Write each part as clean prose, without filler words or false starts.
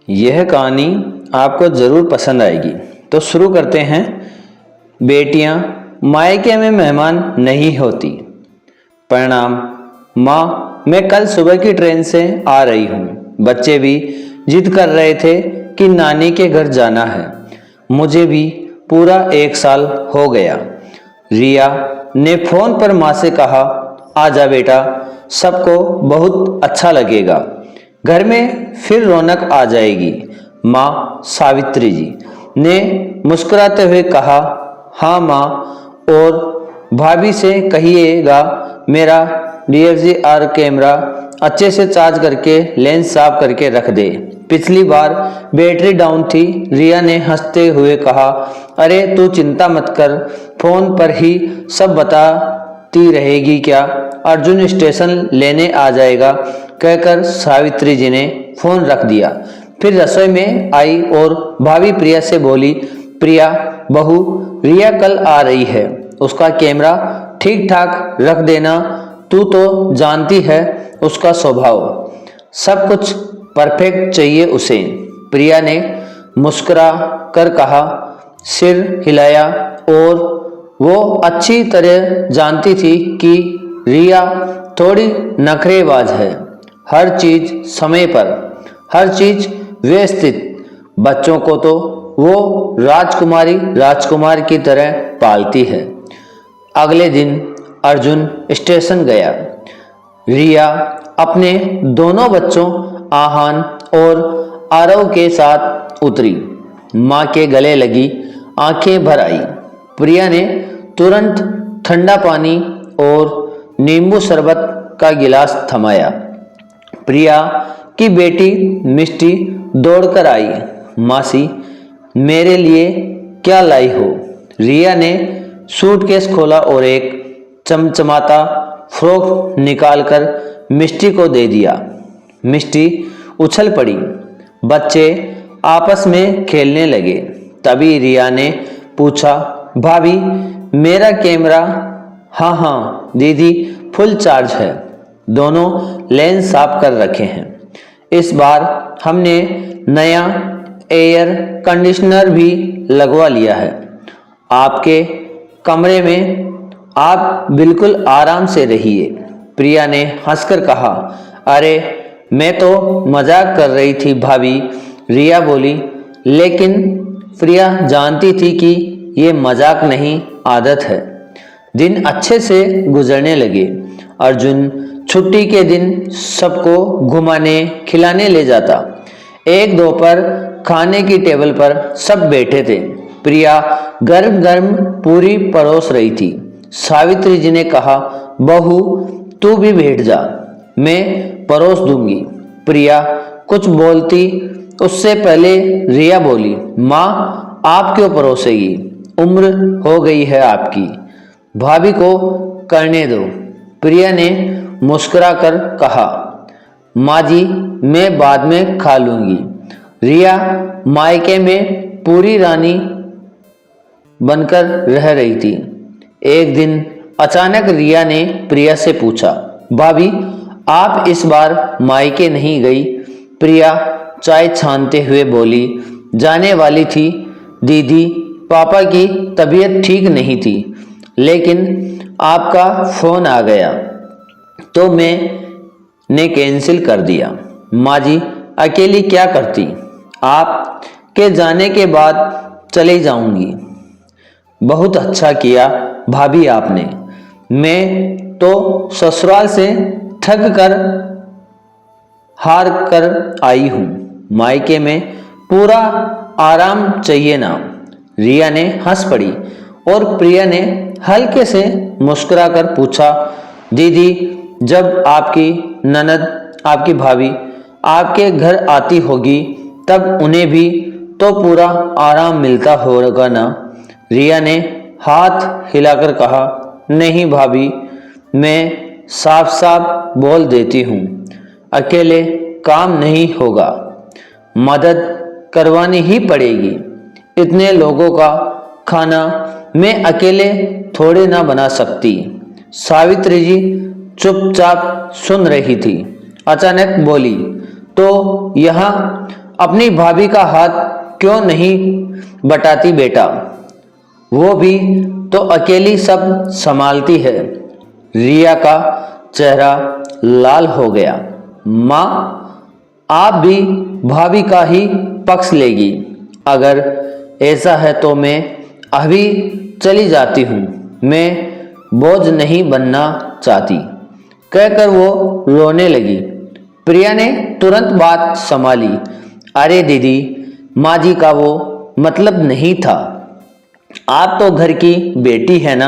यह कहानी आपको ज़रूर पसंद आएगी। तो शुरू करते हैं। बेटियां मायके में मेहमान नहीं होती। प्रणाम माँ, मैं कल सुबह की ट्रेन से आ रही हूँ। बच्चे भी जिद कर रहे थे कि नानी के घर जाना है। मुझे भी पूरा 1 साल हो गया। रिया ने फ़ोन पर माँ से कहा, आजा बेटा, सबको बहुत अच्छा लगेगा। घर में फिर रौनक आ जाएगी। माँ सावित्री जी ने मुस्कुराते हुए कहा, हाँ माँ, और भाभी से कहिएगा मेरा DSLR कैमरा अच्छे से चार्ज करके लेंस साफ करके रख दे। पिछली बार बैटरी डाउन थी। रिया ने हंसते हुए कहा, अरे तू चिंता मत कर, फोन पर ही सब बताती रहेगी क्या, अर्जुन स्टेशन लेने आ जाएगा, कहकर सावित्री जी ने फोन रख दिया। फिर रसोई में आई और भाभी प्रिया से बोली, प्रिया बहू, रिया कल आ रही है, उसका कैमरा ठीक ठाक रख देना। तू तो जानती है उसका स्वभाव, सब कुछ परफेक्ट चाहिए उसे। प्रिया ने मुस्कुरा कर कहा, सिर हिलाया, और वो अच्छी तरह जानती थी कि रिया थोड़ी नखरेबाज है। हर चीज समय पर, हर चीज व्यवस्थित। बच्चों को तो वो राजकुमार की तरह पालती है। अगले दिन अर्जुन स्टेशन गया। रिया अपने दोनों बच्चों आहान और आरव के साथ उतरी। माँ के गले लगी, आंखें भर आई। प्रिया ने तुरंत ठंडा पानी और नींबू शरबत का गिलास थमाया। प्रिया की बेटी मिष्टी दौड़कर आई, मासी मेरे लिए क्या लाई हो। रिया ने सूटकेस खोला और एक चमचमाता फ्रॉक निकालकर मिष्टी को दे दिया। मिष्टी उछल पड़ी। बच्चे आपस में खेलने लगे। तभी रिया ने पूछा, भाभी मेरा कैमरा। हाँ हाँ दीदी, फुल चार्ज है, दोनों लेंस साफ कर रखे हैं। इस बार हमने नया एयर कंडीशनर भी लगवा लिया है। आपके कमरे में आप बिल्कुल आराम से रहिए। प्रिया ने हंसकर कहा, अरे मैं तो मजाक कर रही थी भाभी। रिया बोली, लेकिन प्रिया जानती थी कि ये मजाक नहीं, आदत है। दिन अच्छे से गुजरने लगे। अर्जुन छुट्टी के दिन सबको घुमाने खिलाने ले जाता। एक दोपहर खाने की टेबल पर सब बैठे थे। प्रिया गर्म गर्म पूरी परोस रही थी। सावित्री जी ने कहा, बहू तू भी बैठ जा, मैं परोस दूंगी। प्रिया कुछ बोलती उससे पहले रिया बोली, माँ आप क्यों परोसेगी, उम्र हो गई है आपकी, भाभी को करने दो। प्रिया ने मुस्कुराकर कहा, माँ जी मैं बाद में खा लूंगी। रिया मायके में पूरी रानी बनकर रह रही थी। एक दिन अचानक रिया ने प्रिया से पूछा, भाभी आप इस बार मायके नहीं गई। प्रिया चाय छानते हुए बोली, जाने वाली थी दीदी, पापा की तबीयत ठीक नहीं थी, लेकिन आपका फोन आ गया तो मैंने कैंसिल कर दिया। माँ जी अकेली क्या करती, आप के जाने के बाद चली जाऊंगी। बहुत अच्छा किया भाभी आपने, मैं तो ससुराल से थक कर हार कर आई हूँ, मायके में पूरा आराम चाहिए ना। रिया ने हंस पड़ी और प्रिया ने हल्के से मुस्कुराकर पूछा, दीदी जब आपकी ननद, आपकी भाभी आपके घर आती होगी तब उन्हें भी तो पूरा आराम मिलता होगा ना। रिया ने हाथ हिलाकर कहा, नहीं भाभी, मैं साफ साफ बोल देती हूँ, अकेले काम नहीं होगा, मदद करवानी ही पड़ेगी। इतने लोगों का खाना मैं अकेले थोड़े ना बना सकती। सावित्री जी चुपचाप सुन रही थी। अचानक बोली, तो यहाँ अपनी भाभी का हाथ क्यों नहीं बटाती बेटा? वो भी तो अकेली सब संभालती है। रिया का चेहरा लाल हो गया। माँ, आप भी भाभी का ही पक्ष लेगी? अगर ऐसा है तो मैं अभी चली जाती हूँ, मैं बोझ नहीं बनना चाहती, कहकर वो रोने लगी। प्रिया ने तुरंत बात संभाली। अरे दीदी, माँ जी का वो मतलब नहीं था। आप तो घर की बेटी है ना,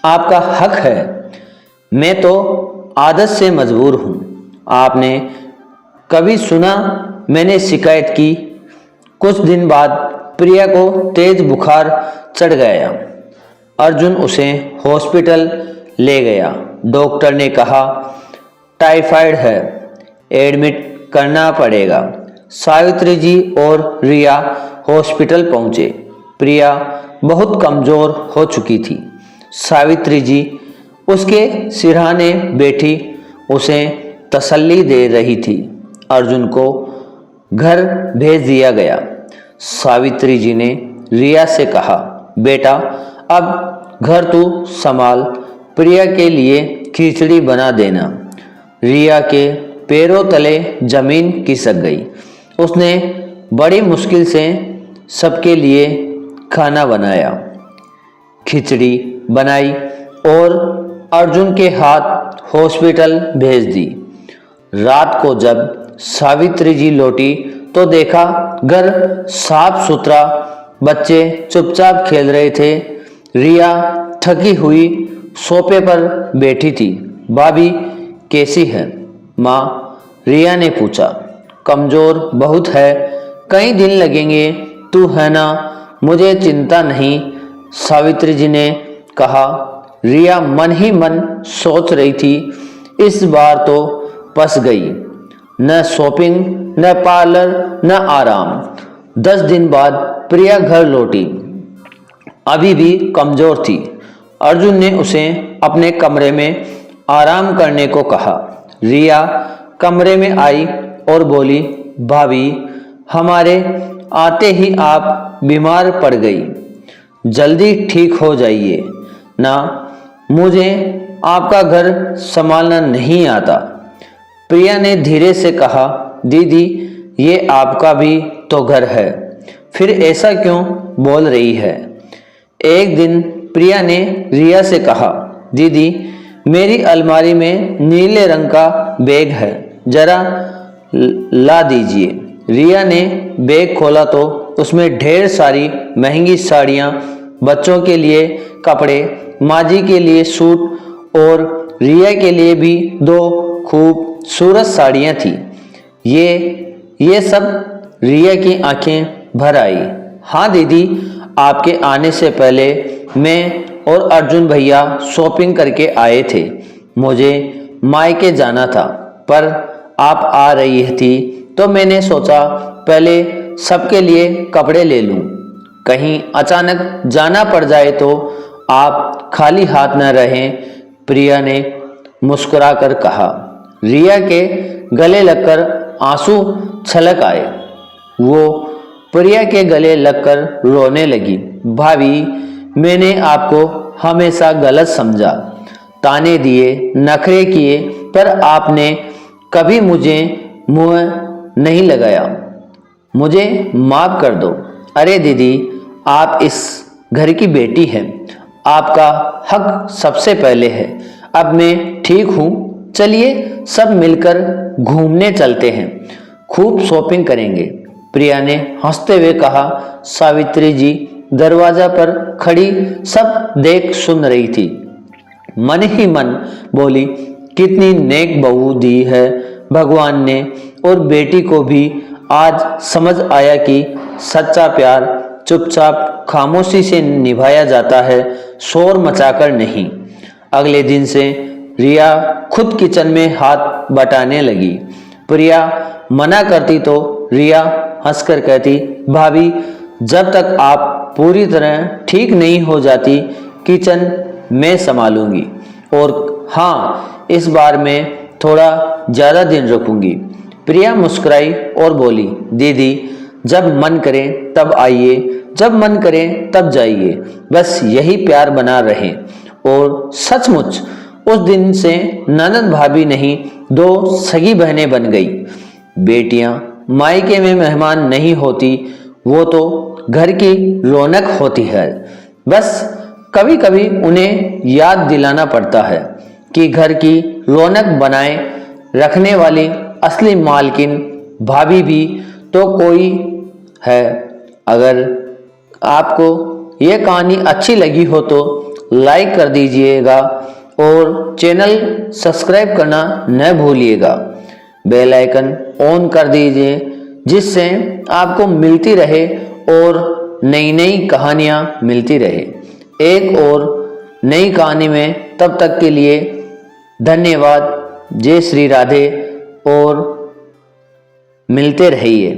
आपका हक है। मैं तो आदत से मजबूर हूँ। आपने कभी सुना मैंने शिकायत की? कुछ दिन बाद प्रिया को तेज बुखार चढ़ गया। अर्जुन उसे हॉस्पिटल ले गया। डॉक्टर ने कहा टाइफाइड है, एडमिट करना पड़ेगा। सावित्री जी और रिया हॉस्पिटल पहुंचे। प्रिया बहुत कमज़ोर हो चुकी थी। सावित्री जी उसके सिरहाने बैठी उसे तसल्ली दे रही थी। अर्जुन को घर भेज दिया गया। सावित्री जी ने रिया से कहा, बेटा अब घर तू संभाल, प्रिया के लिए खिचड़ी बना देना। रिया के पैरों तले जमीन खिसक गई। उसने बड़ी मुश्किल से सबके लिए खाना बनाया, खिचड़ी बनाई और अर्जुन के हाथ हॉस्पिटल भेज दी। रात को जब सावित्री जी लौटी तो देखा घर साफ सुथरा, बच्चे चुपचाप खेल रहे थे। रिया थकी हुई सोफे पर बैठी थी। भाभी कैसी है? माँ, रिया ने पूछा। कमज़ोर बहुत है, कई दिन लगेंगे, तू है ना, मुझे चिंता नहीं, सावित्री जी ने कहा। रिया मन ही मन सोच रही थी, इस बार तो फंस गई। न शॉपिंग, न पार्लर, न आराम। 10 दिन बाद प्रिया घर लौटी। अभी भी कमज़ोर थी। अर्जुन ने उसे अपने कमरे में आराम करने को कहा। रिया कमरे में आई और बोली, भाभी, हमारे आते ही आप बीमार पड़ गई, जल्दी ठीक हो जाइए ना, मुझे आपका घर संभालना नहीं आता। प्रिया ने धीरे से कहा, दीदी, ये आपका भी तो घर है, फिर ऐसा क्यों बोल रही है? एक दिन प्रिया ने रिया से कहा, दीदी, मेरी अलमारी में नीले रंग का बैग है, जरा ला दीजिए। रिया ने बैग खोला तो उसमें ढेर सारी महंगी साड़ियाँ, बच्चों के लिए कपड़े, माँ जी के लिए सूट और रिया के लिए भी 2 खूबसूरत साड़ियाँ थी। ये सब रिया की आंखें भर आई। हाँ दीदी, आपके आने से पहले मैं और अर्जुन भैया शॉपिंग करके आए थे। मुझे मायके जाना था, पर आप आ रही थी तो मैंने सोचा पहले सबके लिए कपड़े ले लूं, कहीं अचानक जाना पड़ जाए तो आप खाली हाथ न रहें। प्रिया ने मुस्कुराकर कहा। रिया के गले लगकर आंसू छलक आए। वो प्रिया के गले लगकर रोने लगी। भाभी, मैंने आपको हमेशा गलत समझा, ताने दिए, नखरे किए, पर आपने कभी मुझे मुंह नहीं लगाया। मुझे माफ कर दो। अरे दीदी, आप इस घर की बेटी हैं, आपका हक सबसे पहले है। अब मैं ठीक हूँ, चलिए सब मिलकर घूमने चलते हैं, खूब शॉपिंग करेंगे। प्रिया ने हंसते हुए कहा। सावित्री जी दरवाजा पर खड़ी सब देख सुन रही थी। मन ही मन बोली, कितनी नेक बहू दी है भगवान ने, और बेटी को भी आज समझ आया कि सच्चा प्यार चुपचाप खामोशी से निभाया जाता है, शोर मचाकर नहीं। अगले दिन से रिया खुद किचन में हाथ बटाने लगी। प्रिया मना करती तो रिया हंसकर कहती, भाभी, जब तक आप पूरी तरह ठीक नहीं हो जाती, किचन मैं संभालूंगी, और हाँ, इस बार मैं थोड़ा ज़्यादा दिन रुकूंगी। प्रिया मुस्कुराई और बोली, दीदी जब मन करे तब आइए, जब मन करे तब जाइए, बस यही प्यार बना रहे। और सचमुच उस दिन से ननद भाभी नहीं, दो सगी बहनें बन गई। बेटियां मायके में मेहमान नहीं होती, वो तो घर की रौनक होती है। बस कभी कभी उन्हें याद दिलाना पड़ता है कि घर की रौनक बनाए रखने वाली असली मालकिन भाभी भी तो कोई है। अगर आपको ये कहानी अच्छी लगी हो तो लाइक कर दीजिएगा और चैनल सब्सक्राइब करना न भूलिएगा। बेल आइकन ऑन कर दीजिए जिससे आपको मिलती रहे और नई नई कहानियाँ मिलती रहे। एक और नई कहानी में तब तक के लिए धन्यवाद। जय श्री राधे और मिलते रहिए।